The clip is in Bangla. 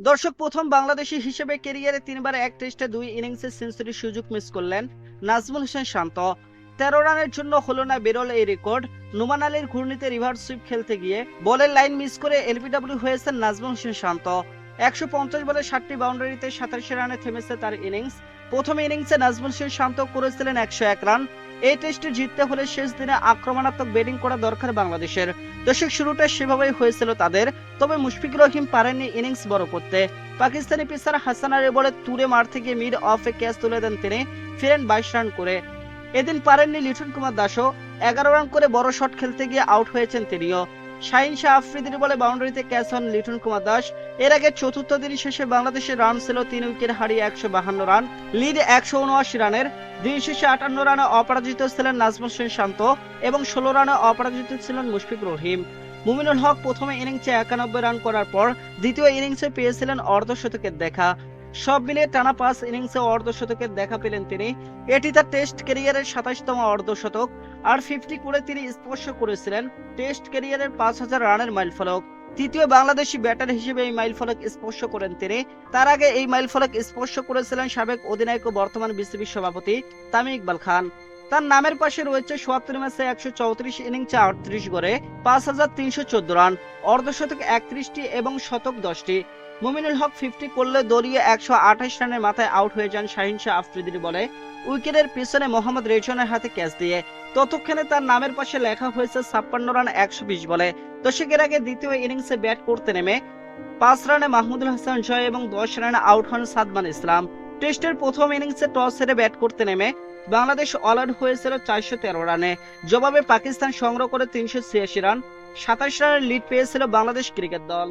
দর্শক, প্রথম বাংলাদেশি হিসেবে ক্যারিয়ারে তিনবার এক টেস্টে দুই ইনিংসে সেঞ্চুরির সুযোগ মিস করলেন নাজমুল হোসেন শান্ত। 13 রানের জন্য হলো না বেরোল এই রেকর্ড। নোমান আলীর ঘূর্ণিতে রিভার্স সুইপ খেলতে গিয়ে বলের লাইন মিস করে এলবিডব্লিউ হয়েছেন নাজমুল হোসেন শান্ত। 150 বলে 7টি বাউন্ডারিতে 87 রানে থেমেছে তার ইনিংস। প্রথম ইনিংসে নাজমুল হোসেন শান্ত করেছিলেন 101 রান। এই টেস্টে জিততে হলে শেষ দিনে আক্রমণাত্মক ব্যাটিং করা দরকার বাংলাদেশের। দর্শক, শুরুটা সেভাবেই হয়েছিল তাদের, তবে মুশফিকুর রহিম পারেননি ইনিংস বড় করতে। পাকিস্তানি পেসার হাসান আলী বলে তুড়ে মারতে গিয়ে মিড অফে ক্যাচ তুলে দেন তিনি, ফিরেন 22 রান করে। এদিন পারেননি লিটন কুমার দাসও, 11 রান করে বড় শট খেলতে গিয়ে আউট হয়েছেন তিনিও। শাহিন শাহ আফ্রিদির বলে বাউন্ডারিতে ক্যাচ হন লিটন কুমার দাস। এর আগে চতুর্থ দিন শেষে বাংলাদেশের রান ছিল 3 উইকেট হারিয়ে 152 রান, লিড 179 রানের। দিন শেষে 58 রানে অপরাজিত ছিলেন নাজমুল হোসেন শান্ত এবং 16 রানে অপরাজিত ছিলেন মুশফিকুর রহিম। মুমিনুল হক প্রথমে ইনিংসে 91 রান করার পর দ্বিতীয় ইনিংসে পেয়েছিলেন অর্ধশতকের দেখা। সব মিলিয়ে টানা 5 ইনিংসে অর্ধশতকের দেখা পেলেন তিনি। এটি তার টেস্ট ক্যারিয়ারের 27তম অর্ধশতক। আর 50 করে তিনি স্পর্শ করেছিলেন টেস্ট ক্যারিয়ারের 5000 রানের মাইলফলক। তৃতীয় বাংলাদেশি ব্যাটার হিসেবে এই মাইলফলক স্পর্শ করেন তিনি। তার আগে এই মাইলফলক স্পর্শ করেছিলেন সাবেক অধিনায়ক ও বর্তমান বিসিবি সভাপতি তামিম ইকবাল খান। তার নামের পাশে রয়েছে ৭৪ ম্যাচে ১৩৪ ইনিংসে ৩৮ গড়ে ৫,৩১৪ রান, অর্ধশতক ৩১টি এবং শতক 10টি। মুমিনুল হক 50 করলে দলীয় ১২৮ রানের মাথায় আউট হয়ে যান শাহিন শাহ আফ্রিদির বলে উইকেটের পিছনে মোহাম্মদ রেজওয়ানের হাতে ক্যাচ দিয়ে। ততক্ষণে তার নামের পাশে লেখা হয়েছে ৫৬ রান ১২০ বলে। দর্শকের আগে দ্বিতীয় ইনিংসে ব্যাট করতে নেমে 5 রানে মাহমুদুল হাসান জয় এবং 10 রানে আউট হন সাদমান ইসলাম। টেস্টের প্রথম ইনিংসে টস হেরে ব্যাট করতে নেমে বাংলাদেশ অল আউট হয়েছিল 413 রানে। জবাবে পাকিস্তান সংগ্রহ করে 386 রান, 27 রানের লিড পেয়েছিল বাংলাদেশ ক্রিকেট দল।